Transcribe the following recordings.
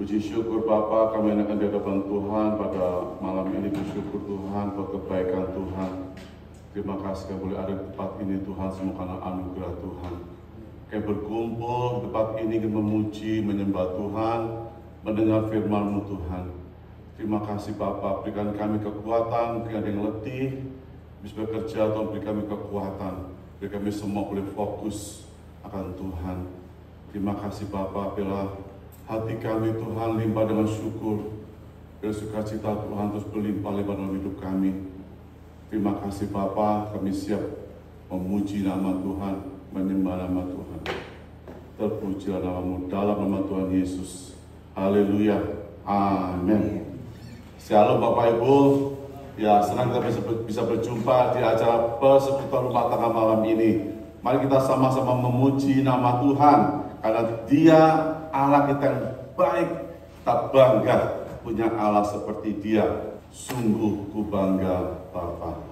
Puji syukur Bapa, kami akan di hadapan Tuhan pada malam ini. Bersyukur Tuhan buat kebaikan Tuhan. Terima kasih kami boleh ada di tempat ini Tuhan, semua karena anugerah Tuhan. Kami berkumpul di tempat ini memuji, menyembah Tuhan, mendengar firman-Mu Tuhan. Terima kasih Bapa, berikan kami kekuatan, berikan yang letih, bisa bekerja Tuhan, beri kami kekuatan, beri kami semua boleh fokus akan Tuhan. Terima kasih Bapa, bila hati kami Tuhan limpah dengan syukur, bila sukacita Tuhan terus berlimpah-limpah dalam hidup kami. Terima kasih Bapa, kami siap memuji nama Tuhan, menyembah nama Tuhan. Terpujilah nama-Mu dalam nama Tuhan Yesus. Haleluya. Amin. Shalom Bapak Ibu. Ya, senang kita bisa berjumpa di acara persekutuan rumah tangga malam ini. Mari kita sama-sama memuji nama Tuhan, karena Dia Allah kita yang baik. Kita bangga punya Allah seperti Dia. Sungguh ku bangga Bapa.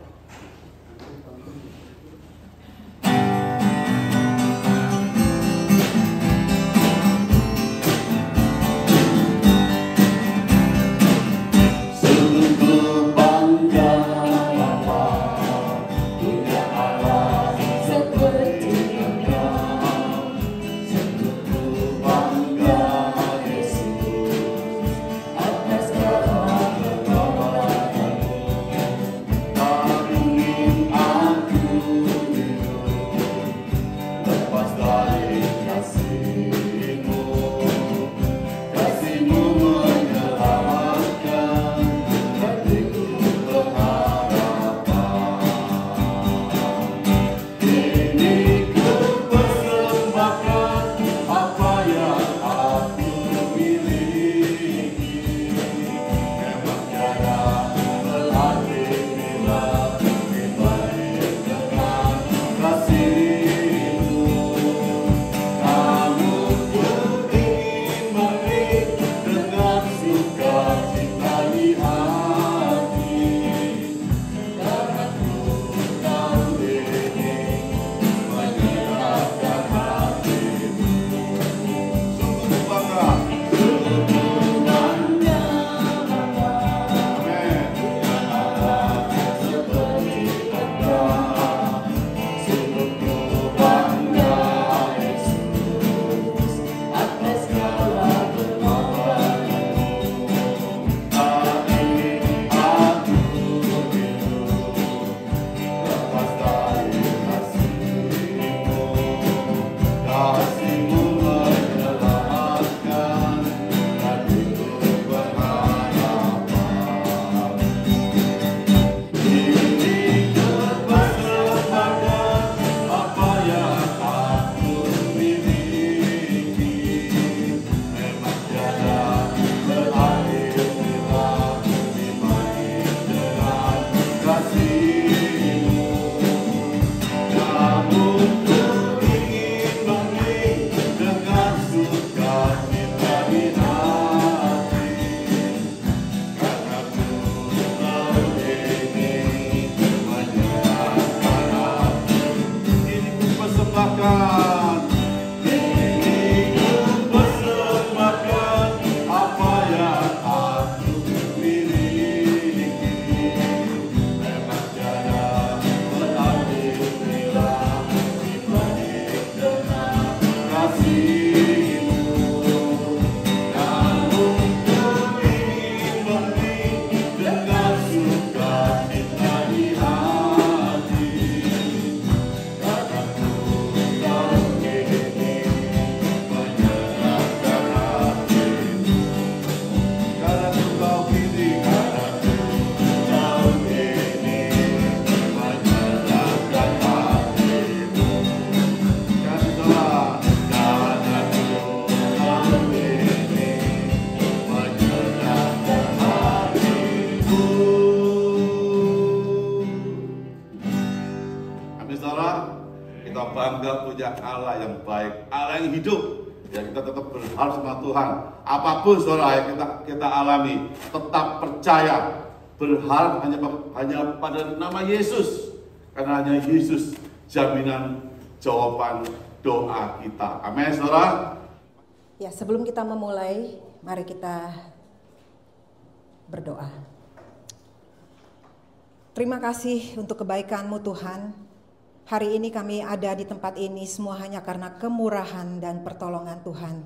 Allah yang baik, Allah yang hidup. Ya, kita tetap berharap sama Tuhan. Apapun saudara yang kita alami, tetap percaya, berharap hanya pada nama Yesus, karena hanya Yesus jaminan jawaban doa kita. Amin, saudara. Ya, sebelum kita memulai Mari kita berdoa. Terima kasih untuk kebaikan-Mu Tuhan. Hari ini kami ada di tempat ini semua hanya karena kemurahan dan pertolongan Tuhan.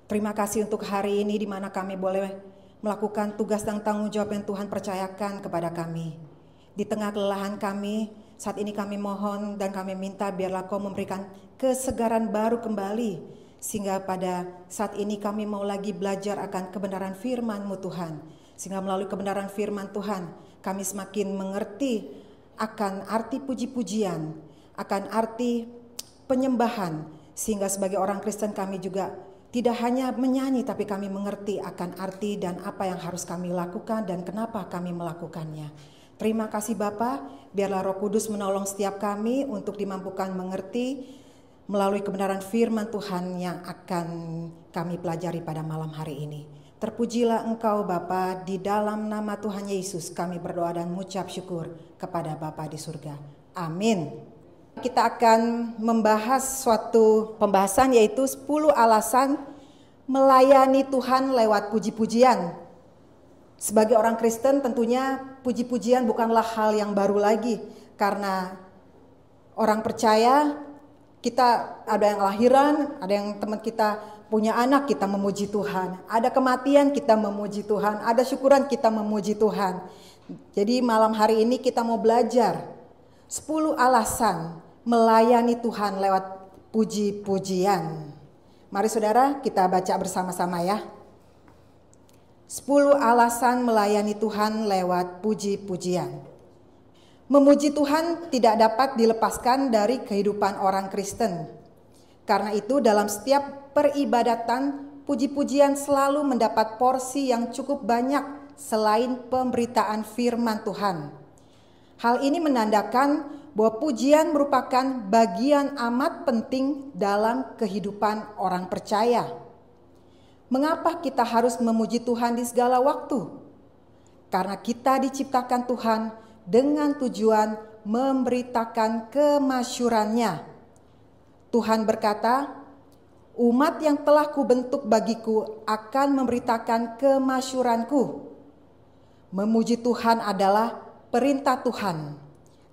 Terima kasih untuk hari ini di mana kami boleh melakukan tugas dan tanggung jawab yang Tuhan percayakan kepada kami. Di tengah kelelahan kami, saat ini kami mohon dan kami minta biarlah Kau memberikan kesegaran baru kembali. Sehingga pada saat ini kami mau lagi belajar akan kebenaran firman-Mu Tuhan. Sehingga melalui kebenaran firman Tuhan kami semakin mengerti akan arti puji-pujian, akan arti penyembahan. Sehingga sebagai orang Kristen kami juga tidak hanya menyanyi tapi kami mengerti akan arti dan apa yang harus kami lakukan dan kenapa kami melakukannya. Terima kasih Bapa, biarlah Roh Kudus menolong setiap kami untuk dimampukan mengerti melalui kebenaran firman Tuhan yang akan kami pelajari pada malam hari ini. Terpujilah Engkau Bapa, di dalam nama Tuhan Yesus kami berdoa dan mengucap syukur kepada Bapa di surga. Amin. Kita akan membahas suatu pembahasan yaitu 10 alasan melayani Tuhan lewat puji-pujian. Sebagai orang Kristen tentunya puji-pujian bukanlah hal yang baru lagi. Karena orang percaya kita ada yang lahiran, ada yang teman kita punya anak, kita memuji Tuhan. Ada kematian, kita memuji Tuhan. Ada syukuran, kita memuji Tuhan. Jadi malam hari ini kita mau belajar 10 alasan melayani Tuhan lewat puji-pujian. Mari saudara kita baca bersama-sama ya. 10 alasan melayani Tuhan lewat puji-pujian. Memuji Tuhan tidak dapat dilepaskan dari kehidupan orang Kristen. Karena itu dalam setiap peribadatan, puji-pujian selalu mendapat porsi yang cukup banyak selain pemberitaan firman Tuhan. Hal ini menandakan bahwa pujian merupakan bagian amat penting dalam kehidupan orang percaya. Mengapa kita harus memuji Tuhan di segala waktu? Karena kita diciptakan Tuhan dengan tujuan memberitakan kemasyurannya. Tuhan berkata, umat yang telah kubentuk bagiku akan memberitakan kemasyuranku. Memuji Tuhan adalah perintah Tuhan.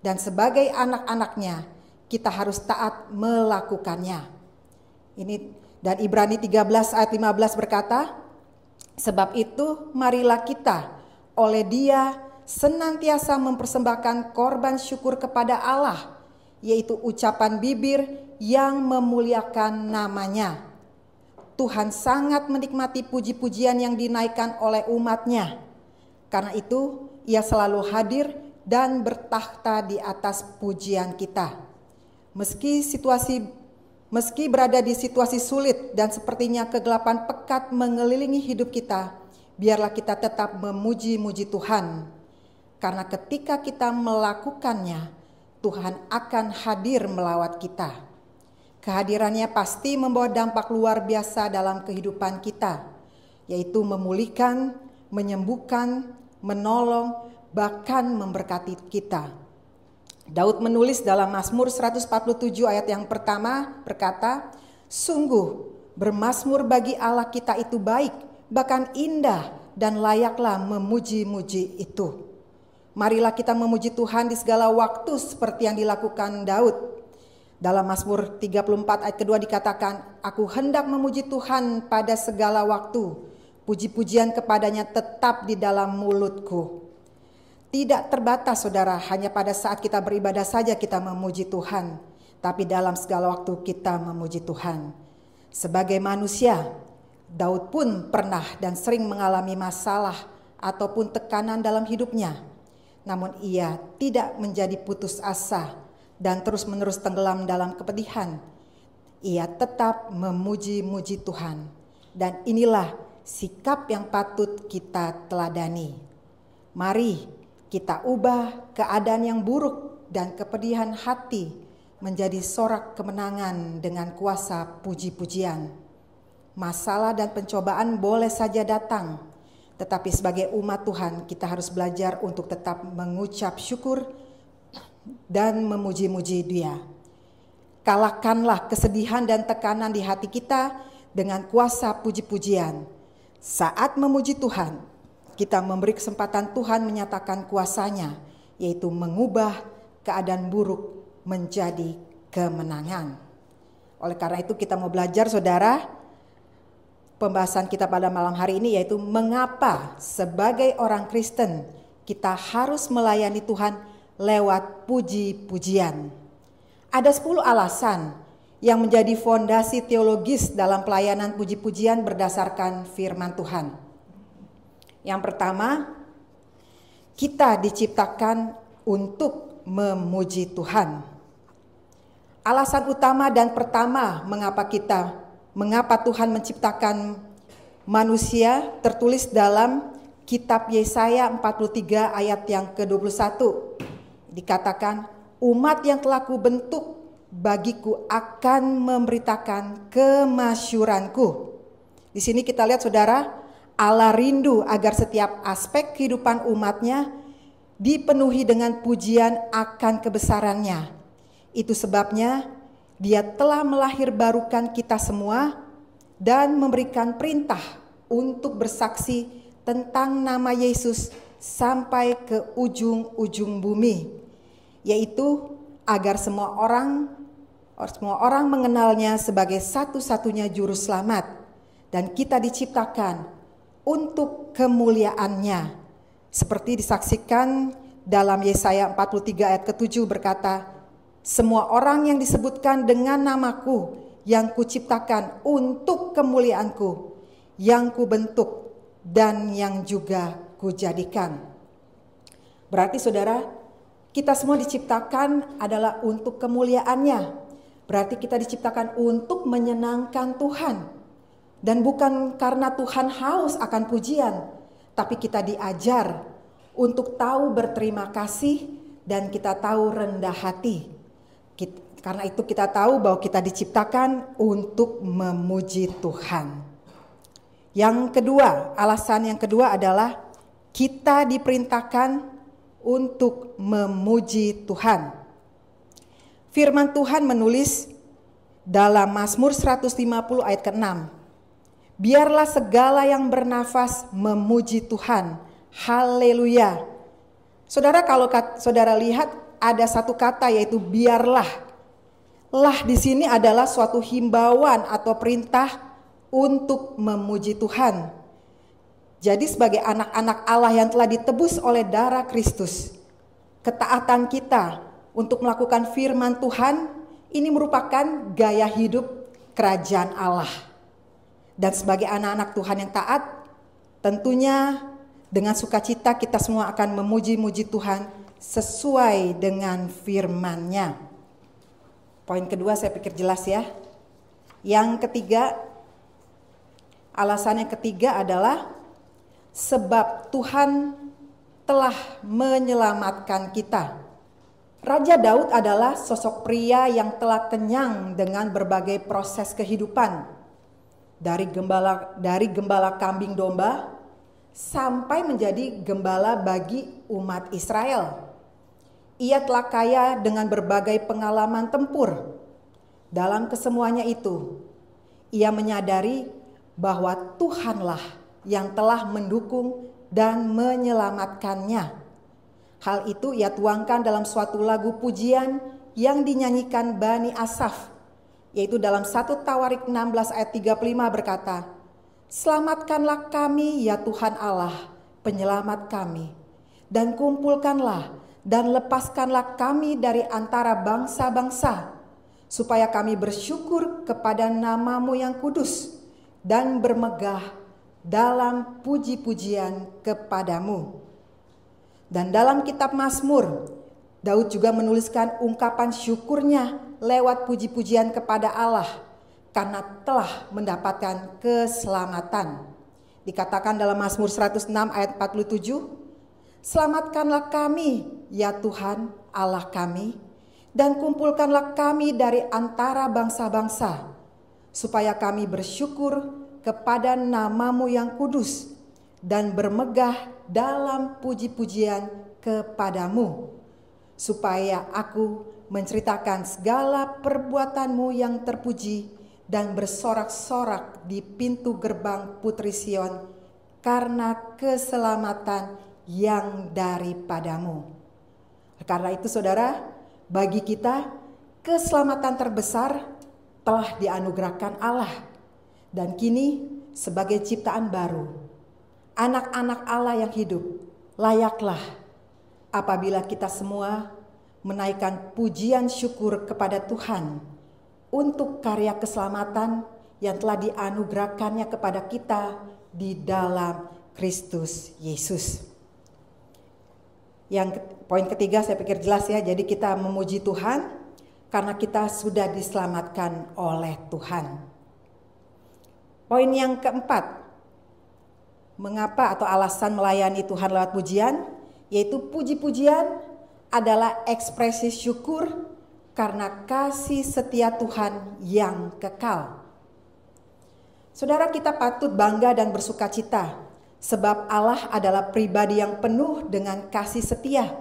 Dan sebagai anak-anaknya, kita harus taat melakukannya. Dan Ibrani 13 ayat 15 berkata, sebab itu marilah kita oleh Dia senantiasa mempersembahkan korban syukur kepada Allah, yaitu ucapan bibir yang memuliakan namanya. Tuhan sangat menikmati puji-pujian yang dinaikkan oleh umatnya. Karena itu Ia selalu hadir dan bertakhta di atas pujian kita. Meski berada di situasi sulit dan sepertinya kegelapan pekat mengelilingi hidup kita, biarlah kita tetap memuji-muji Tuhan. Karena ketika kita melakukannya, Tuhan akan hadir melawat kita. Kehadirannya pasti membawa dampak luar biasa dalam kehidupan kita, yaitu memulihkan, menyembuhkan, menolong, bahkan memberkati kita. Daud menulis dalam Mazmur 147 ayat yang pertama berkata, sungguh bermazmur bagi Allah kita itu baik, bahkan indah dan layaklah memuji-muji itu. Marilah kita memuji Tuhan di segala waktu seperti yang dilakukan Daud. Dalam Mazmur 34 ayat kedua dikatakan, aku hendak memuji Tuhan pada segala waktu. Puji-pujian kepadanya tetap di dalam mulutku. Tidak terbatas saudara, hanya pada saat kita beribadah saja kita memuji Tuhan. Tapi dalam segala waktu kita memuji Tuhan. Sebagai manusia, Daud pun pernah dan sering mengalami masalah ataupun tekanan dalam hidupnya. Namun ia tidak menjadi putus asa dan terus-menerus tenggelam dalam kepedihan. Ia tetap memuji-muji Tuhan. Dan inilah sikap yang patut kita teladani. Mari kita ubah keadaan yang buruk dan kepedihan hati menjadi sorak kemenangan dengan kuasa puji-pujian. Masalah dan pencobaan boleh saja datang, tetapi sebagai umat Tuhan kita harus belajar untuk tetap mengucap syukur dan memuji-muji Dia. Kalahkanlah kesedihan dan tekanan di hati kita dengan kuasa puji-pujian. Saat memuji Tuhan, kita memberi kesempatan Tuhan menyatakan kuasa-Nya, yaitu mengubah keadaan buruk menjadi kemenangan. Oleh karena itu kita mau belajar, saudara, pembahasan kita pada malam hari ini yaitu mengapa sebagai orang Kristen kita harus melayani Tuhan lewat puji-pujian. Ada 10 alasan yang menjadi fondasi teologis dalam pelayanan puji-pujian berdasarkan firman Tuhan. Yang pertama, kita diciptakan untuk memuji Tuhan. Alasan utama dan pertama mengapa Tuhan menciptakan manusia tertulis dalam kitab Yesaya 43 ayat yang ke-21. Dikatakan, umat yang telah kubentuk bagiku akan memberitakan kemasyuranku. Di sini kita lihat, saudara, Allah rindu agar setiap aspek kehidupan umatnya dipenuhi dengan pujian akan kebesarannya. Itu sebabnya Dia telah melahirbarukan kita semua dan memberikan perintah untuk bersaksi tentang nama Yesus sampai ke ujung-ujung bumi, yaitu agar semua orang mengenalnya sebagai satu-satunya juru selamat, dan kita diciptakan untuk kemuliaan-Nya. Seperti disaksikan dalam Yesaya 43 ayat ke-7 berkata, semua orang yang disebutkan dengan namaku yang kuciptakan untuk kemuliaanku, yang kubentuk dan yang juga kujadikan. Berarti saudara, kita semua diciptakan adalah untuk kemuliaan-Nya. Berarti kita diciptakan untuk menyenangkan Tuhan. Dan bukan karena Tuhan haus akan pujian, tapi kita diajar untuk tahu berterima kasih dan kita tahu rendah hati. Karena itu kita tahu bahwa kita diciptakan untuk memuji Tuhan. Yang kedua, alasan yang kedua adalah kita diperintahkan untuk memuji Tuhan. Firman Tuhan menulis dalam Mazmur 150 ayat ke-6. Biarlah segala yang bernafas memuji Tuhan. Haleluya. Saudara, kalau saudara lihat ada satu kata yaitu biarlah. Lah di sini adalah suatu himbauan atau perintah untuk memuji Tuhan. Jadi sebagai anak-anak Allah yang telah ditebus oleh darah Kristus, ketaatan kita untuk melakukan firman Tuhan ini merupakan gaya hidup kerajaan Allah. Dan sebagai anak-anak Tuhan yang taat, tentunya dengan sukacita kita semua akan memuji-muji Tuhan sesuai dengan firman-Nya. Poin kedua saya pikir jelas ya. Yang ketiga, alasan yang ketiga adalah sebab Tuhan telah menyelamatkan kita. Raja Daud adalah sosok pria yang telah kenyang dengan berbagai proses kehidupan. Dari gembala kambing domba sampai menjadi gembala bagi umat Israel. Ia telah kaya dengan berbagai pengalaman tempur. Dalam kesemuanya itu, ia menyadari bahwa Tuhanlah yang telah mendukung dan menyelamatkannya. Hal itu ia tuangkan dalam suatu lagu pujian yang dinyanyikan Bani Asaf, yaitu dalam 1 Tawarik 16 ayat 35 berkata, selamatkanlah kami ya Tuhan Allah, penyelamat kami, dan kumpulkanlah dan lepaskanlah kami dari antara bangsa-bangsa, supaya kami bersyukur kepada nama-Mu yang kudus dan bermegah dalam puji-pujian kepadamu. Dan dalam kitab Mazmur, Daud juga menuliskan ungkapan syukurnya lewat puji-pujian kepada Allah karena telah mendapatkan keselamatan. Dikatakan dalam Mazmur 106 ayat 47, selamatkanlah kami ya Tuhan Allah kami, dan kumpulkanlah kami dari antara bangsa-bangsa, supaya kami bersyukur kepada nama-Mu yang kudus dan bermegah dalam puji-pujian kepadamu, supaya aku menceritakan segala perbuatan-Mu yang terpuji dan bersorak-sorak di pintu gerbang Putri Sion karena keselamatan yang daripadamu. Karena itu saudara, bagi kita keselamatan terbesar telah dianugerahkan Allah. Dan kini sebagai ciptaan baru, anak-anak Allah yang hidup, layaklah apabila kita semua menaikkan pujian syukur kepada Tuhan untuk karya keselamatan yang telah dianugerahkannya kepada kita di dalam Kristus Yesus. Yang poin ketiga saya pikir jelas ya. Jadi kita memuji Tuhan karena kita sudah diselamatkan oleh Tuhan. Poin yang keempat, mengapa atau alasan melayani Tuhan lewat pujian, yaitu puji-pujian adalah ekspresi syukur karena kasih setia Tuhan yang kekal. Saudara, kita patut bangga dan bersukacita sebab Allah adalah pribadi yang penuh dengan kasih setia.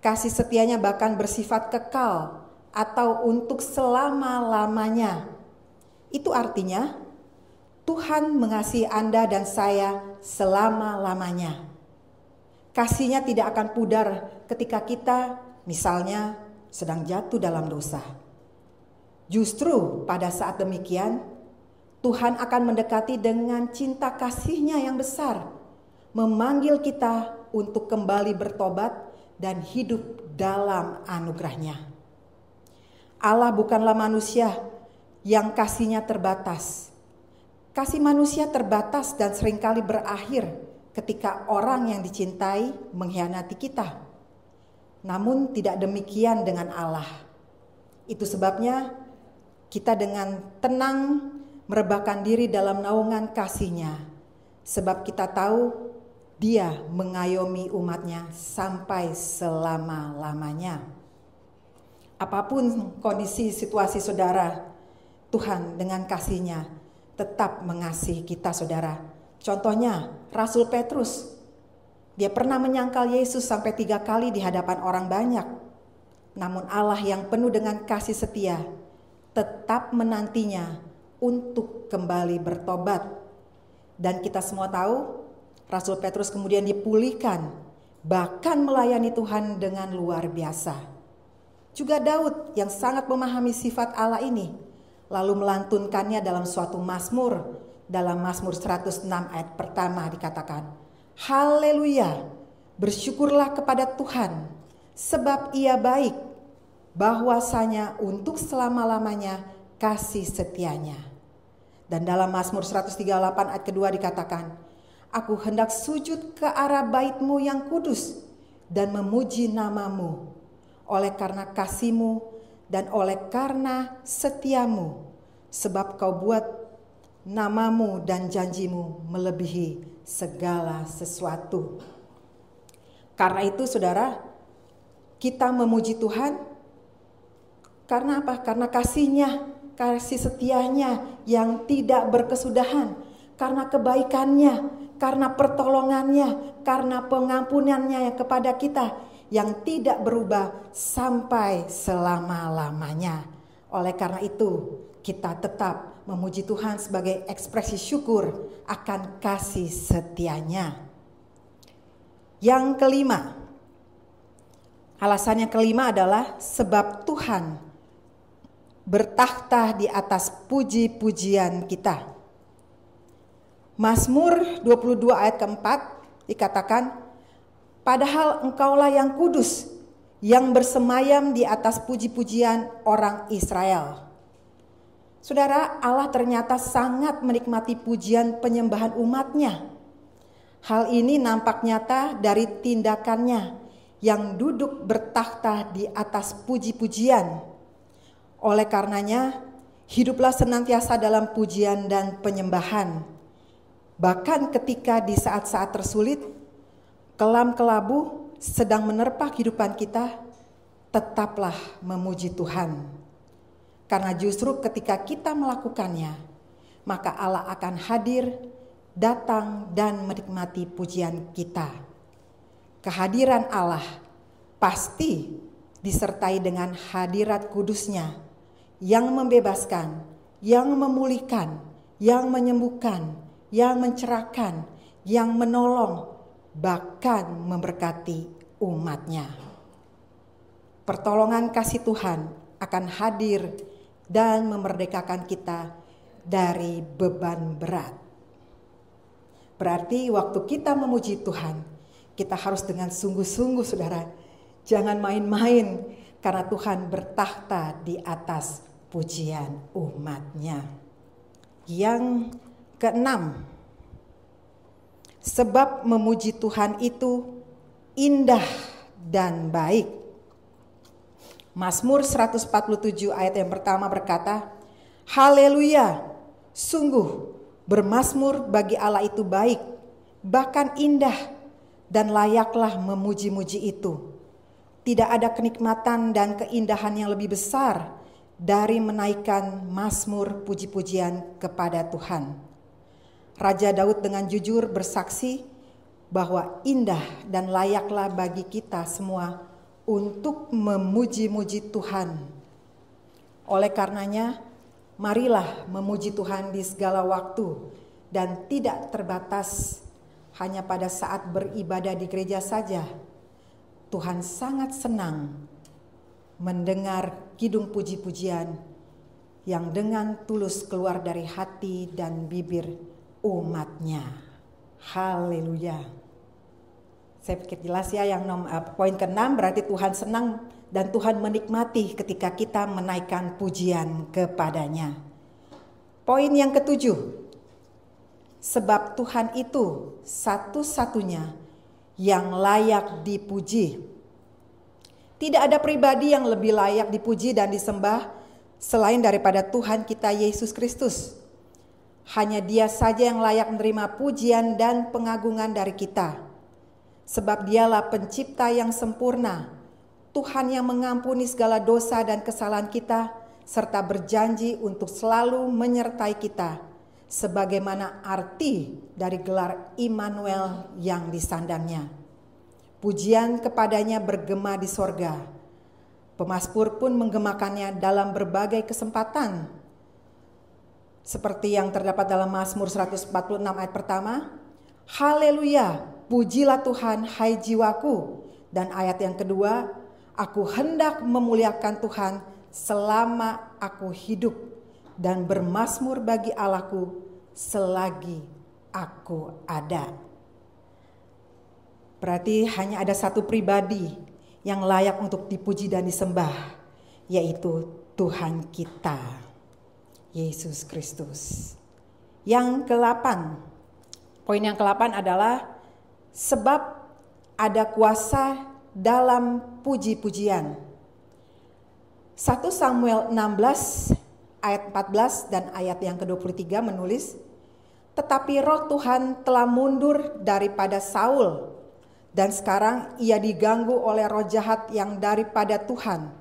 Kasih setianya bahkan bersifat kekal atau untuk selama-lamanya. Itu artinya Tuhan mengasihi Anda dan saya selama-lamanya. Kasih-Nya tidak akan pudar ketika kita misalnya sedang jatuh dalam dosa. Justru pada saat demikian, Tuhan akan mendekati dengan cinta kasih-Nya yang besar, memanggil kita untuk kembali bertobat dan hidup dalam anugerah-Nya. Allah bukanlah manusia yang kasih-Nya terbatas. Kasih manusia terbatas dan seringkali berakhir ketika orang yang dicintai mengkhianati kita. Namun tidak demikian dengan Allah. Itu sebabnya kita dengan tenang merebahkan diri dalam naungan kasih-Nya. Sebab kita tahu Dia mengayomi umat-Nya sampai selama-lamanya. Apapun kondisi situasi saudara, Tuhan dengan kasih-Nya tetap mengasihi kita saudara. Contohnya Rasul Petrus. Dia pernah menyangkal Yesus sampai 3 kali di hadapan orang banyak. Namun Allah yang penuh dengan kasih setia tetap menantinya untuk kembali bertobat. Dan kita semua tahu Rasul Petrus kemudian dipulihkan, bahkan melayani Tuhan dengan luar biasa. Juga Daud yang sangat memahami sifat Allah ini, lalu melantunkannya dalam suatu mazmur. Dalam Mazmur 106 ayat pertama dikatakan, Haleluya, bersyukurlah kepada Tuhan, sebab Ia baik, bahwasanya untuk selama-lamanya kasih setianya. Dan dalam Mazmur 138 ayat kedua dikatakan, Aku hendak sujud ke arah bait-Mu yang kudus dan memuji nama-Mu, oleh karena kasih-Mu dan oleh karena setiamu, sebab Kau buat nama-Mu dan janji-Mu melebihi segala sesuatu. Karena itu saudara, kita memuji Tuhan karena apa? Karena kasih-Nya, kasih setianya yang tidak berkesudahan, karena kebaikan-Nya, karena pertolongan-Nya, karena pengampunan-Nya kepada kita yang tidak berubah sampai selama-lamanya. Oleh karena itu, kita tetap memuji Tuhan sebagai ekspresi syukur akan kasih setianya. Yang kelima, alasan yang kelima adalah sebab Tuhan bertakhta di atas puji-pujian kita. Mazmur 22 ayat keempat dikatakan, Padahal Engkaulah yang kudus, yang bersemayam di atas puji-pujian orang Israel. Saudara, Allah ternyata sangat menikmati pujian penyembahan umat-Nya. Hal ini nampak nyata dari tindakannya yang duduk bertakhta di atas puji-pujian. Oleh karenanya, hiduplah senantiasa dalam pujian dan penyembahan. Bahkan ketika di saat-saat tersulit, kelam kelabu sedang menerpa kehidupan kita, tetaplah memuji Tuhan. Karena justru ketika kita melakukannya, maka Allah akan hadir, datang dan menikmati pujian kita. Kehadiran Allah pasti disertai dengan hadirat kudus-Nya yang membebaskan, yang memulihkan, yang menyembuhkan, yang mencerahkan, yang menolong, bahkan memberkati umatnya. Pertolongan kasih Tuhan akan hadir dan memerdekakan kita dari beban berat. Berarti waktu kita memuji Tuhan, kita harus dengan sungguh-sungguh, saudara. Jangan main-main, karena Tuhan bertakhta di atas pujian umatnya. Yang keenam, sebab memuji Tuhan itu indah dan baik. Mazmur 147 ayat yang pertama berkata, haleluya, sungguh bermazmur bagi Allah itu baik, bahkan indah, dan layaklah memuji-muji itu. Tidak ada kenikmatan dan keindahan yang lebih besar dari menaikkan mazmur puji-pujian kepada Tuhan. Raja Daud dengan jujur bersaksi bahwa indah dan layaklah bagi kita semua untuk memuji-muji Tuhan. Oleh karenanya, marilah memuji Tuhan di segala waktu dan tidak terbatas hanya pada saat beribadah di gereja saja. Tuhan sangat senang mendengar kidung puji-pujian yang dengan tulus keluar dari hati dan bibir umatnya. Haleluya. Saya pikir jelas ya, yang poin ke-6 berarti Tuhan senang dan Tuhan menikmati ketika kita menaikkan pujian kepadanya. Poin yang ke-7, sebab Tuhan itu satu-satunya yang layak dipuji. Tidak ada pribadi yang lebih layak dipuji dan disembah selain daripada Tuhan kita Yesus Kristus. Hanya Dia saja yang layak menerima pujian dan pengagungan dari kita. Sebab Dialah pencipta yang sempurna, Tuhan yang mengampuni segala dosa dan kesalahan kita, serta berjanji untuk selalu menyertai kita, sebagaimana arti dari gelar Immanuel yang disandangnya. Pujian kepadanya bergema di sorga. Pemazmur pun menggemakannya dalam berbagai kesempatan. Seperti yang terdapat dalam Mazmur 146 ayat pertama, haleluya, pujilah Tuhan hai jiwaku. Dan ayat yang kedua, aku hendak memuliakan Tuhan selama aku hidup dan bermazmur bagi Allahku selagi aku ada. Berarti hanya ada satu pribadi yang layak untuk dipuji dan disembah, yaitu Tuhan kita, Yesus Kristus. Yang ke-8, poin yang ke-8 adalah sebab ada kuasa dalam puji-pujian. 1 Samuel 16 ayat 14 dan ayat yang ke-23 menulis, tetapi roh Tuhan telah mundur daripada Saul, dan sekarang ia diganggu oleh roh jahat yang daripada Tuhan.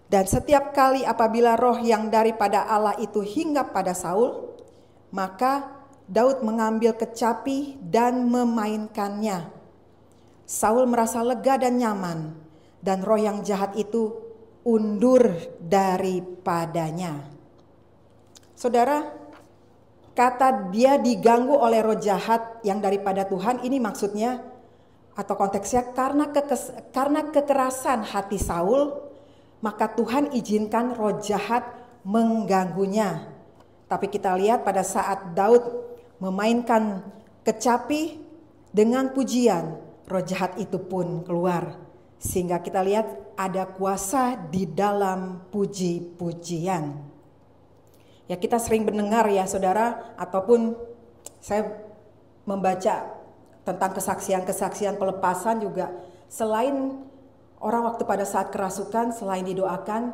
Dan setiap kali apabila roh yang daripada Allah itu hinggap pada Saul, maka Daud mengambil kecapi dan memainkannya. Saul merasa lega dan nyaman, dan roh yang jahat itu undur daripadanya. Saudara, kata dia diganggu oleh roh jahat yang daripada Tuhan ini maksudnya atau konteksnya karena kekerasan hati Saul, maka Tuhan izinkan roh jahat mengganggunya. Tapi kita lihat pada saat Daud memainkan kecapi dengan pujian, roh jahat itu pun keluar. Sehingga kita lihat ada kuasa di dalam puji-pujian. Ya, kita sering mendengar ya saudara, ataupun saya membaca tentang kesaksian-kesaksian pelepasan juga, selain orang waktu pada saat kerasukan, selain didoakan,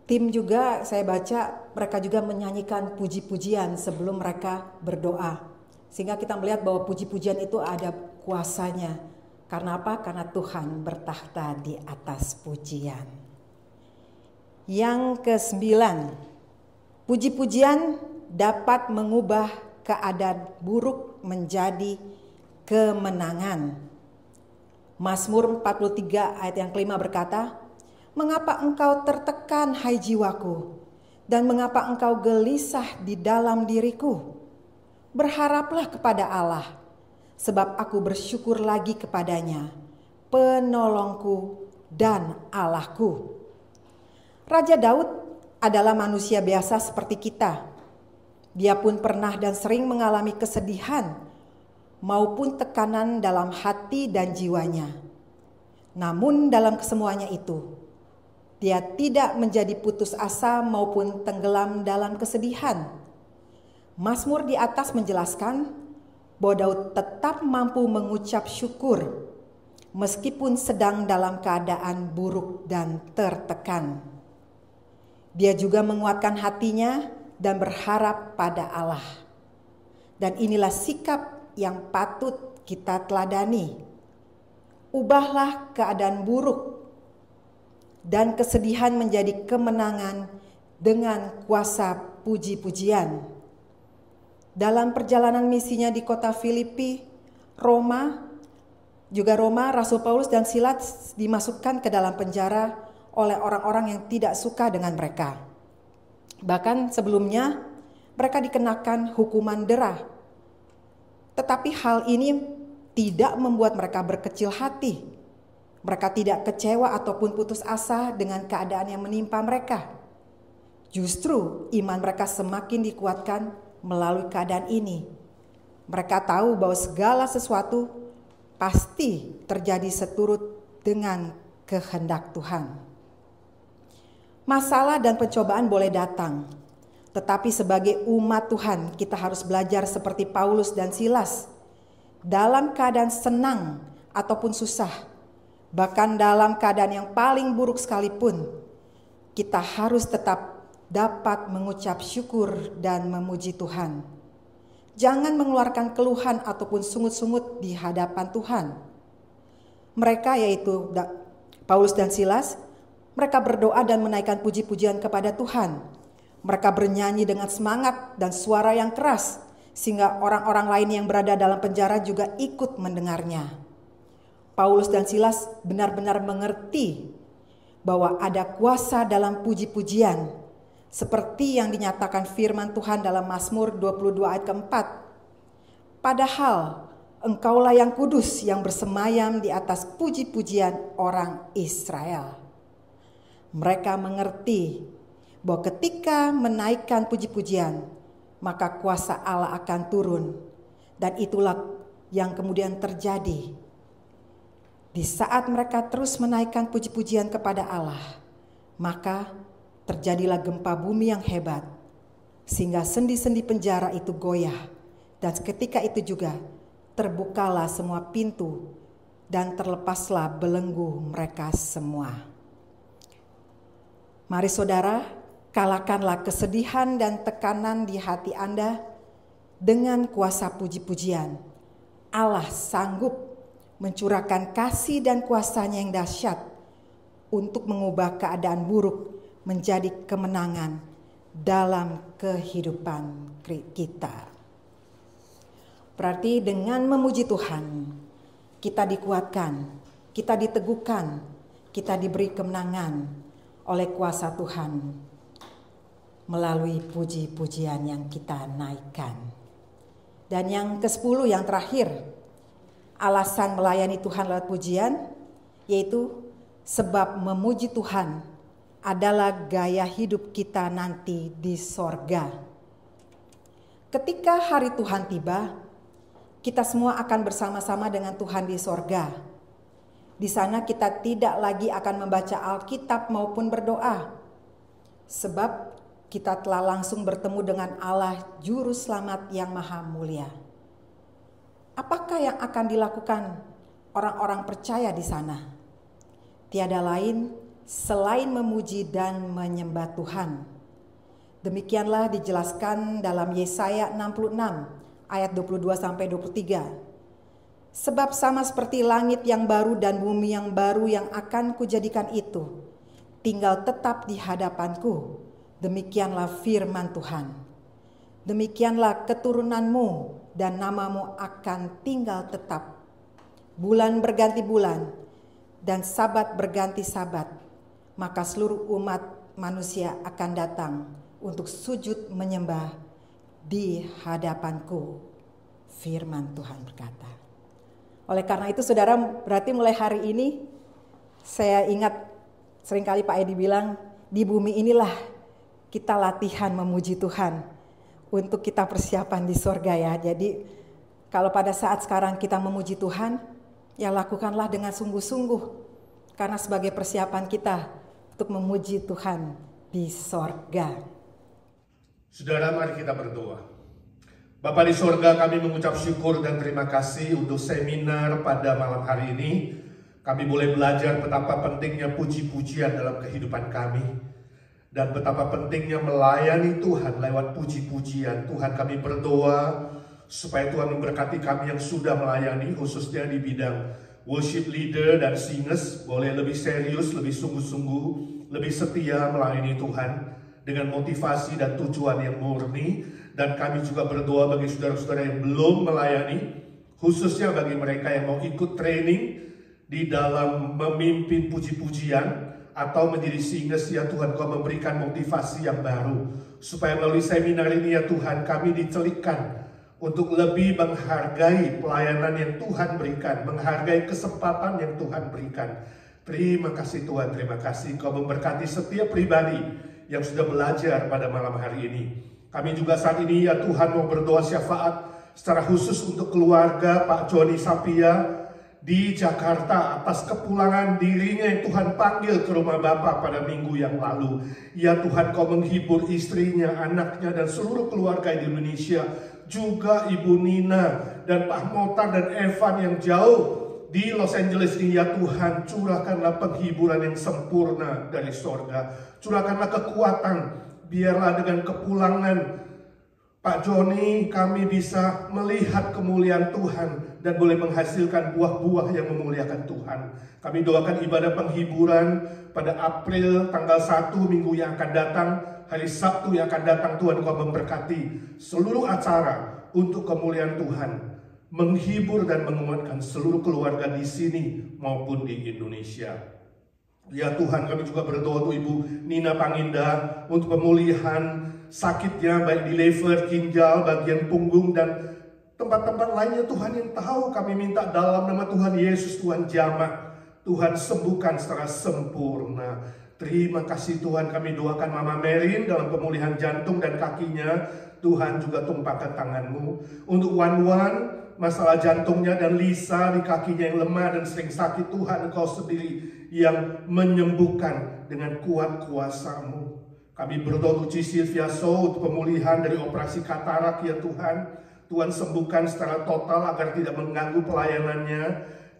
tim juga saya baca mereka juga menyanyikan puji-pujian sebelum mereka berdoa. Sehingga kita melihat bahwa puji-pujian itu ada kuasanya. Karena apa? Karena Tuhan bertakhta di atas pujian. Yang ke-9, puji-pujian dapat mengubah keadaan buruk menjadi kemenangan. Mazmur 43 ayat yang ke-5 berkata, mengapa engkau tertekan hai jiwaku? Dan mengapa engkau gelisah di dalam diriku? Berharaplah kepada Allah, sebab aku bersyukur lagi kepadanya, penolongku dan Allahku. Raja Daud adalah manusia biasa seperti kita. Dia pun pernah dan sering mengalami kesedihan maupun tekanan dalam hati dan jiwanya. Namun dalam kesemuanya itu, dia tidak menjadi putus asa maupun tenggelam dalam kesedihan. Mazmur di atas menjelaskan bahwa Daud tetap mampu mengucap syukur meskipun sedang dalam keadaan buruk dan tertekan. Dia juga menguatkan hatinya dan berharap pada Allah. Dan inilah sikap yang patut kita teladani. Ubahlah keadaan buruk dan kesedihan menjadi kemenangan dengan kuasa puji-pujian. Dalam perjalanan misinya di kota Filipi, Roma, Rasul Paulus dan Silas dimasukkan ke dalam penjara oleh orang-orang yang tidak suka dengan mereka. Bahkan sebelumnya mereka dikenakan hukuman dera. Tetapi hal ini tidak membuat mereka berkecil hati. Mereka tidak kecewa ataupun putus asa dengan keadaan yang menimpa mereka. Justru iman mereka semakin dikuatkan melalui keadaan ini. Mereka tahu bahwa segala sesuatu pasti terjadi seturut dengan kehendak Tuhan. Masalah dan pencobaan boleh datang, tetapi sebagai umat Tuhan kita harus belajar seperti Paulus dan Silas. Dalam keadaan senang ataupun susah, bahkan dalam keadaan yang paling buruk sekalipun, kita harus tetap dapat mengucap syukur dan memuji Tuhan. Jangan mengeluarkan keluhan ataupun sungut-sungut di hadapan Tuhan. Mereka yaitu Paulus dan Silas, mereka berdoa dan menaikkan puji-pujian kepada Tuhan. Mereka bernyanyi dengan semangat dan suara yang keras, sehingga orang-orang lain yang berada dalam penjara juga ikut mendengarnya. Paulus dan Silas benar-benar mengerti bahwa ada kuasa dalam puji-pujian, seperti yang dinyatakan firman Tuhan dalam Mazmur 22 ayat keempat. Padahal engkaulah yang kudus yang bersemayam di atas puji-pujian orang Israel. Mereka mengerti bahwa ketika menaikkan puji-pujian, maka kuasa Allah akan turun. Dan itulah yang kemudian terjadi. Di saat mereka terus menaikkan puji-pujian kepada Allah, maka terjadilah gempa bumi yang hebat, sehingga sendi-sendi penjara itu goyah. Dan ketika itu juga terbukalah semua pintu dan terlepaslah belenggu mereka semua. Mari saudara, kalahkanlah kesedihan dan tekanan di hati Anda dengan kuasa puji-pujian. Allah sanggup mencurahkan kasih dan kuasanya yang dahsyat untuk mengubah keadaan buruk menjadi kemenangan dalam kehidupan kita. Berarti dengan memuji Tuhan, kita dikuatkan, kita diteguhkan, kita diberi kemenangan oleh kuasa Tuhan melalui puji-pujian yang kita naikkan. Dan yang ke-10 yang terakhir, alasan melayani Tuhan lewat pujian, yaitu sebab memuji Tuhan adalah gaya hidup kita nanti di sorga. Ketika hari Tuhan tiba, kita semua akan bersama-sama dengan Tuhan di sorga. Di sana kita tidak lagi akan membaca Alkitab maupun berdoa, sebab kita telah langsung bertemu dengan Allah Juru Selamat yang Maha Mulia. Apakah yang akan dilakukan orang-orang percaya di sana? Tiada lain selain memuji dan menyembah Tuhan. Demikianlah dijelaskan dalam Yesaya 66 ayat 22-23. Sebab sama seperti langit yang baru dan bumi yang baru yang akan kujadikan itu tinggal tetap di hadapanku, demikianlah firman Tuhan. Demikianlah keturunanmu dan namamu akan tinggal tetap. Bulan berganti bulan dan sabat berganti sabat, maka seluruh umat manusia akan datang untuk sujud menyembah di hadapanku, firman Tuhan berkata. Oleh karena itu saudara, berarti mulai hari ini saya ingat seringkali Pak Edi bilang, di bumi inilah kita latihan memuji Tuhan untuk kita persiapan di sorga ya. Jadi kalau pada saat sekarang kita memuji Tuhan, ya lakukanlah dengan sungguh-sungguh. Karena sebagai persiapan kita untuk memuji Tuhan di sorga. Saudara, mari kita berdoa. Bapa di sorga, kami mengucap syukur dan terima kasih untuk seminar pada malam hari ini. Kami boleh belajar betapa pentingnya puji-pujian dalam kehidupan kami. Dan betapa pentingnya melayani Tuhan lewat puji-pujian. Tuhan, kami berdoa supaya Tuhan memberkati kami yang sudah melayani, khususnya di bidang worship leader dan singers, boleh lebih serius, lebih sungguh-sungguh, lebih setia melayani Tuhan dengan motivasi dan tujuan yang murni. Dan kami juga berdoa bagi saudara-saudara yang belum melayani, khususnya bagi mereka yang mau ikut training di dalam memimpin puji-pujian atau menjadi singers. Ya Tuhan, Kau memberikan motivasi yang baru, supaya melalui seminar ini ya Tuhan, kami dicelikkan untuk lebih menghargai pelayanan yang Tuhan berikan, menghargai kesempatan yang Tuhan berikan. Terima kasih Tuhan, terima kasih. Kau memberkati setiap pribadi yang sudah belajar pada malam hari ini. Kami juga saat ini ya Tuhan mau berdoa syafaat secara khusus untuk keluarga Pak Joni Sapia di Jakarta atas kepulangan dirinya yang Tuhan panggil ke rumah Bapa pada minggu yang lalu. Ya Tuhan, Kau menghibur istrinya, anaknya, dan seluruh keluarga di Indonesia. Juga Ibu Nina dan Pak Motar dan Evan yang jauh di Los Angeles ini. Ya Tuhan, curahkanlah penghiburan yang sempurna dari sorga. Curahkanlah kekuatan, biarlah dengan kepulangan Pak Joni kami bisa melihat kemuliaan Tuhan dan boleh menghasilkan buah-buah yang memuliakan Tuhan. Kami doakan ibadah penghiburan pada April tanggal 1 minggu yang akan datang, hari Sabtu yang akan datang. Tuhan, Kau memberkati seluruh acara untuk kemuliaan Tuhan, menghibur dan menguatkan seluruh keluarga di sini maupun di Indonesia. Ya Tuhan, kami juga berdoa untuk Ibu Nina Panginda untuk pemulihan sakitnya, baik di lever, ginjal, bagian punggung, dan tempat-tempat lainnya. Tuhan yang tahu, kami minta dalam nama Tuhan Yesus, Tuhan jamah, Tuhan sembuhkan secara sempurna. Terima kasih Tuhan, kami doakan Mama Merin dalam pemulihan jantung dan kakinya. Tuhan juga tumpahkan tangan-Mu. Untuk Wan, masalah jantungnya, dan Lisa di kakinya yang lemah dan sering sakit, Tuhan Engkau sendiri yang menyembuhkan dengan kuat kuasa-Mu. Kami berdoa untuk Silvia So untuk pemulihan dari operasi katarak ya Tuhan. Tuhan sembuhkan secara total agar tidak mengganggu pelayanannya.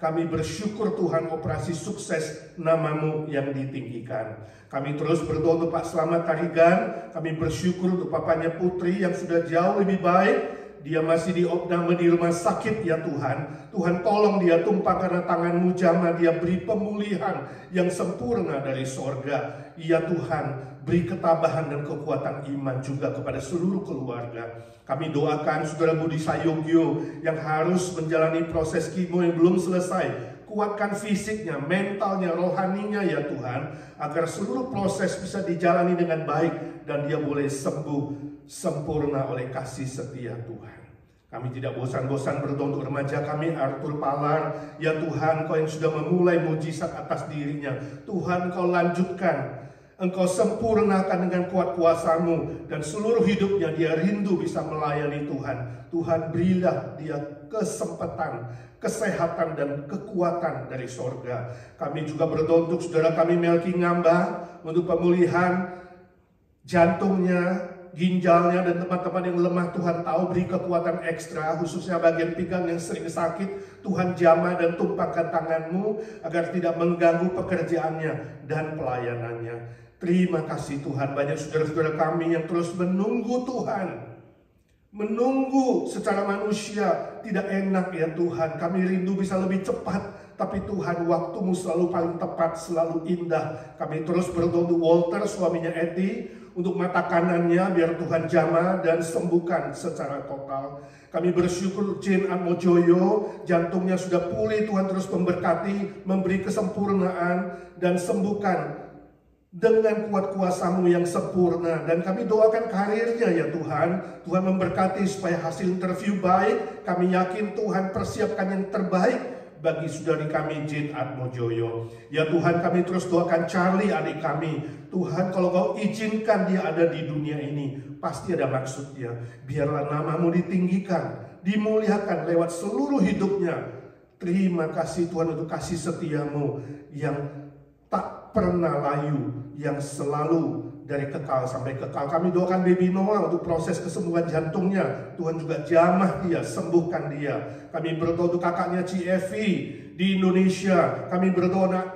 Kami bersyukur Tuhan, operasi sukses, nama-Mu yang ditinggikan. Kami terus berdoa untuk Pak Slamet Tarigan. Kami bersyukur untuk papanya Putri yang sudah jauh lebih baik. Dia masih diopname di rumah sakit ya Tuhan. Tuhan tolong dia, tumpahkan tangan-Mu jamah, dia beri pemulihan yang sempurna dari sorga. Ya Tuhan, beri ketabahan dan kekuatan iman juga kepada seluruh keluarga. Kami doakan saudara Budi Sayogyo yang harus menjalani proses kimo yang belum selesai. Kuatkan fisiknya, mentalnya, rohaninya ya Tuhan, agar seluruh proses bisa dijalani dengan baik dan dia boleh sembuh sempurna oleh kasih setia Tuhan. Kami tidak bosan-bosan berdoa untuk remaja kami Arthur Palar. Ya Tuhan, Kau yang sudah memulai mujizat atas dirinya, Tuhan Kau lanjutkan, Engkau sempurnakan dengan kuat kuasa-Mu, dan seluruh hidupnya dia rindu bisa melayani Tuhan. Tuhan, berilah dia kesempatan, kesehatan, dan kekuatan dari sorga. Kami juga berdoa untuk saudara kami Melki Ngamba, untuk pemulihan jantungnya, ginjalnya, dan teman-teman yang lemah. Tuhan tahu, beri kekuatan ekstra, khususnya bagian pinggang yang sering sakit. Tuhan jamah dan tumpahkan tangan-Mu agar tidak mengganggu pekerjaannya dan pelayanannya. Terima kasih Tuhan, banyak saudara-saudara kami yang terus menunggu Tuhan. Menunggu secara manusia tidak enak ya Tuhan. Kami rindu bisa lebih cepat, tapi Tuhan, waktu-Mu selalu paling tepat, selalu indah. Kami terus berdoa untuk Walter, suaminya Eti, untuk mata kanannya biar Tuhan jamah dan sembuhkan secara total. Kami bersyukur Jane Atmojoyo, jantungnya sudah pulih. Tuhan terus memberkati, memberi kesempurnaan dan sembuhkan dengan kuat kuasa-Mu yang sempurna. Dan kami doakan karirnya ya Tuhan. Tuhan memberkati supaya hasil interview baik. Kami yakin Tuhan persiapkan yang terbaik bagi saudari kami Jane Atmojoyo. Ya Tuhan, kami terus doakan Charlie adik kami. Tuhan, kalau Kau izinkan dia ada di dunia ini, pasti ada maksudnya. Biarlah nama-Mu ditinggikan, dimuliakan lewat seluruh hidupnya. Terima kasih Tuhan untuk kasih setia-Mu yang tak pernah layu, yang selalu dari kekal sampai kekal. Kami doakan baby Noah untuk proses kesembuhan jantungnya. Tuhan juga jamah dia, sembuhkan dia. Kami berdoa untuk kakaknya Ci Evi di Indonesia. Kami berdoa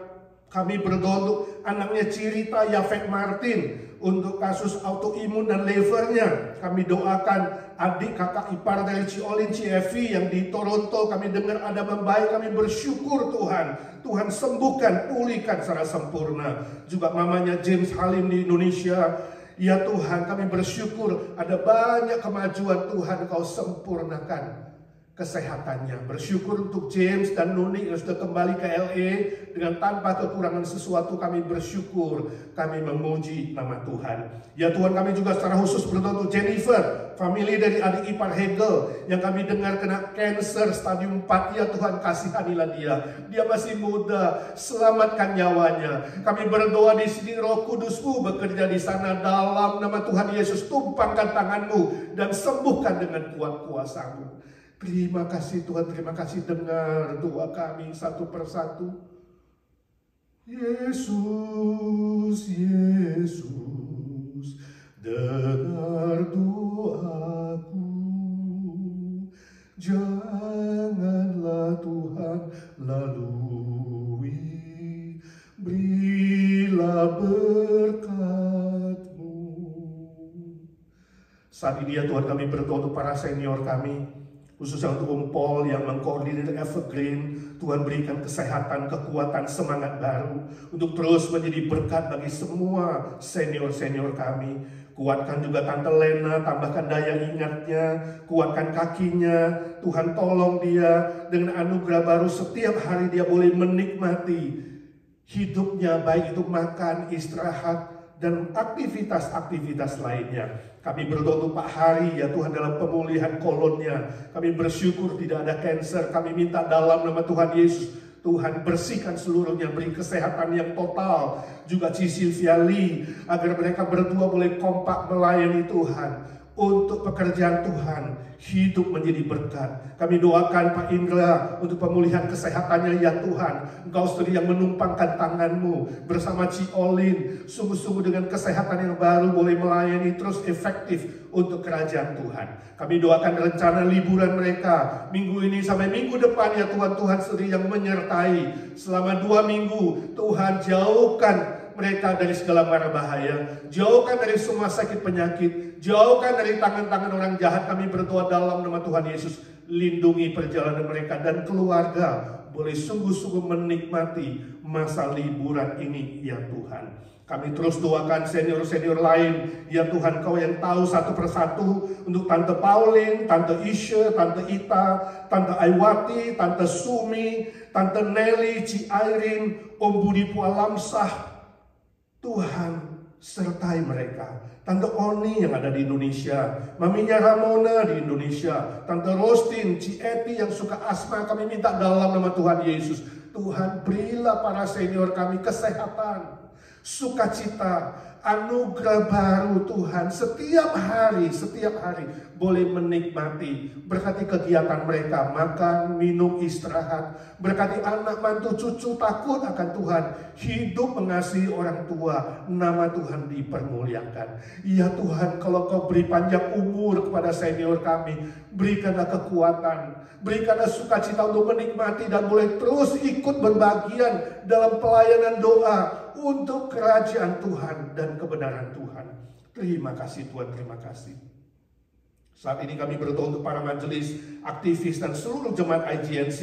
untuk anaknya Cirita Yafet Martin untuk kasus autoimun dan levernya. Kami doakan adik kakak ipar dari Ci Olin, Ci Evi yang di Toronto. Kami dengar ada membaik. Kami bersyukur Tuhan. Tuhan sembuhkan, pulihkan secara sempurna. Juga mamanya James Halim di Indonesia. Ya Tuhan, kami bersyukur ada banyak kemajuan. Tuhan, Kau sempurnakan kesehatannya. Bersyukur untuk James dan Nuni yang sudah kembali ke LA dengan tanpa kekurangan sesuatu. Kami bersyukur, kami memuji nama Tuhan. Ya Tuhan, kami juga secara khusus berdoa untuk Jennifer, famili dari adik ipar Hegel yang kami dengar kena cancer stadium 4. Ya Tuhan, kasihanilah dia. Dia masih muda, selamatkan nyawanya. Kami berdoa di sini, Roh Kudus-Mu bekerja di sana dalam nama Tuhan Yesus. Tumpangkan tangan-Mu dan sembuhkan dengan kuat kuasa-Mu. Terima kasih Tuhan, terima kasih, dengar doa kami satu persatu. Yesus, Yesus, dengar doaku. Janganlah Tuhan lalui, berilah berkat-Mu. Saat ini ya Tuhan, kami berdoa untuk para senior kami, khususnya untuk Paul yang mengkoordinir Evergreen. Tuhan berikan kesehatan, kekuatan, semangat baru untuk terus menjadi berkat bagi semua senior-senior kami. Kuatkan juga Tante Lena, tambahkan daya ingatnya, kuatkan kakinya. Tuhan tolong dia dengan anugerah baru. Setiap hari dia boleh menikmati hidupnya, baik itu makan, istirahat, dan aktivitas-aktivitas lainnya. Kami berdoa untuk Pak Hari ya Tuhan dalam pemulihan kolonnya. Kami bersyukur tidak ada cancer. Kami minta dalam nama Tuhan Yesus, Tuhan bersihkan seluruhnya, beri kesehatan yang total. Juga Ci Sylvia Lee, agar mereka berdua boleh kompak melayani Tuhan. Untuk pekerjaan Tuhan, hidup menjadi berkat. Kami doakan Pak Indra untuk pemulihan kesehatannya ya Tuhan. Engkau sendiri yang menumpangkan tangan-Mu bersama Ci Olin. Sungguh-sungguh dengan kesehatan yang baru boleh melayani terus efektif untuk kerajaan Tuhan. Kami doakan rencana liburan mereka minggu ini sampai minggu depan ya Tuhan. Tuhan sendiri yang menyertai. Selama 2 minggu Tuhan jauhkan mereka dari segala mara bahaya, jauhkan dari semua sakit penyakit, jauhkan dari tangan-tangan orang jahat. Kami berdoa dalam nama Tuhan Yesus, lindungi perjalanan mereka dan keluarga boleh sungguh-sungguh menikmati masa liburan ini ya Tuhan. Kami terus doakan senior-senior lain ya Tuhan, Kau yang tahu satu persatu. Untuk Tante Pauline, Tante Isha, Tante Ita, Tante Aiwati, Tante Sumi, Tante Nelly, Ci Irene, Om Budi Pualamsah. Tuhan sertai mereka. Tante Oni yang ada di Indonesia, Maminya Ramona di Indonesia, Tante Rostin, Ci Eti yang suka asma. Kami minta dalam nama Tuhan Yesus, Tuhan berilah para senior kami kesehatan, sukacita, anugerah baru Tuhan. Setiap hari boleh menikmati. Berkati kegiatan mereka, makan, minum, istirahat. Berkati anak, mantu, cucu takut akan Tuhan. Hidup mengasihi orang tua. Nama Tuhan dipermuliakan. Ya Tuhan, kalau Kau beri panjang umur kepada senior kami, berikanlah kekuatan, berikanlah sukacita untuk menikmati dan boleh terus ikut berbagian dalam pelayanan doa untuk kerajaan Tuhan dan kebenaran Tuhan. Terima kasih Tuhan, terima kasih. Saat ini kami berdoa untuk para majelis, aktivis, dan seluruh jemaat IGNC.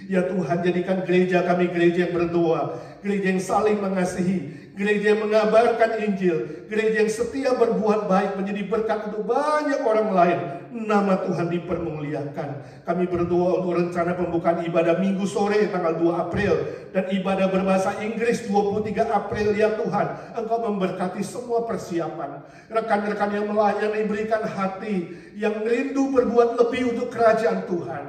Ya Tuhan, jadikan gereja kami gereja yang berdoa, gereja yang saling mengasihi, gereja yang mengabarkan Injil, gereja yang setia berbuat baik menjadi berkat untuk banyak orang lain. Nama Tuhan dipermuliakan. Kami berdoa untuk rencana pembukaan ibadah Minggu sore tanggal 2 April dan ibadah berbahasa Inggris 23 April. Ya Tuhan, Engkau memberkati semua persiapan. Rekan-rekan yang melayani berikan hati yang rindu berbuat lebih untuk kerajaan Tuhan,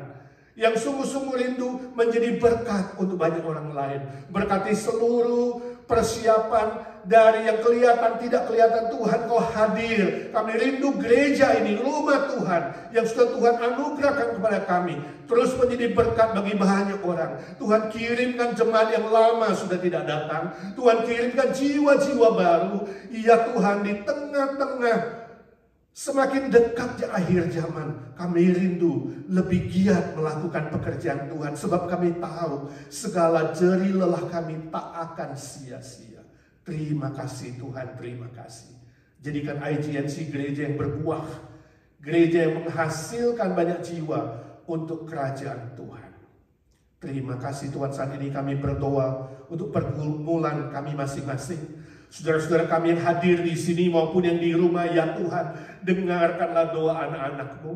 yang sungguh-sungguh rindu menjadi berkat untuk banyak orang lain. Berkati seluruh persiapan dari yang kelihatan tidak kelihatan. Tuhan, Kau hadir. Kami rindu gereja ini, rumah Tuhan yang sudah Tuhan anugerahkan kepada kami, terus menjadi berkat bagi banyak orang. Tuhan, kirimkan jemaat yang lama sudah tidak datang. Tuhan, kirimkan jiwa-jiwa baru. Ya Tuhan, di tengah-tengah semakin dekatnya akhir zaman, kami rindu lebih giat melakukan pekerjaan Tuhan. Sebab kami tahu segala jerih lelah kami tak akan sia-sia. Terima kasih Tuhan, terima kasih. Jadikan IGNC gereja yang berbuah, gereja yang menghasilkan banyak jiwa untuk kerajaan Tuhan. Terima kasih Tuhan, saat ini kami berdoa untuk pergumulan kami masing-masing. Saudara-saudara kami yang hadir di sini maupun yang di rumah, ya Tuhan, dengarkanlah doa anak-anak-Mu.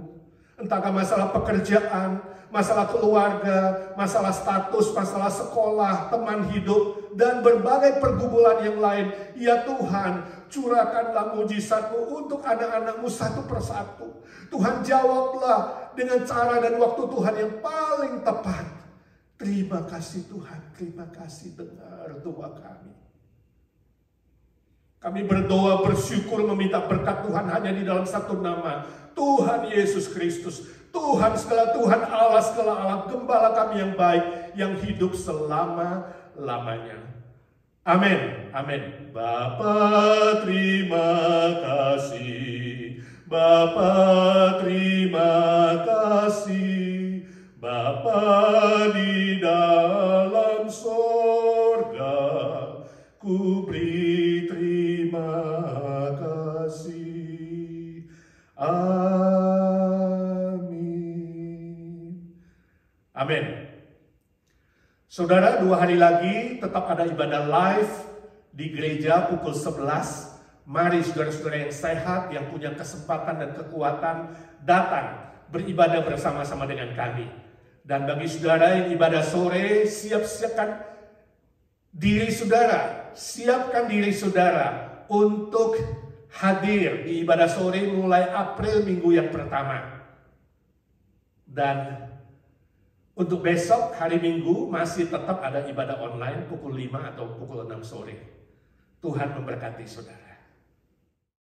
Entahkah masalah pekerjaan, masalah keluarga, masalah status, masalah sekolah, teman hidup, dan berbagai pergumulan yang lain. Ya Tuhan, curahkanlah mujizat-Mu untuk anak-anak-Mu satu persatu. Tuhan, jawablah dengan cara dan waktu Tuhan yang paling tepat. Terima kasih Tuhan, terima kasih, dengar doa kami. Kami berdoa, bersyukur, meminta berkat Tuhan hanya di dalam satu nama, Tuhan Yesus Kristus. Tuhan segala Tuhan, Allah segala Allah, Gembala kami yang baik, yang hidup selama-lamanya. Amin, amin. Bapa terima kasih, Bapa terima kasih, Bapa di dalam sorga, ku beri terima kasih. Amin. Amin. Saudara, 2 hari lagi tetap ada ibadah live di gereja pukul 11. Mari saudara-saudara yang sehat, yang punya kesempatan dan kekuatan, datang beribadah bersama-sama dengan kami. Dan bagi saudara yang ibadah sore, siapkan diri saudara untuk hadir di ibadah sore mulai April minggu yang pertama. Dan untuk besok hari Minggu masih tetap ada ibadah online pukul 5 atau pukul 6 sore. Tuhan memberkati saudara.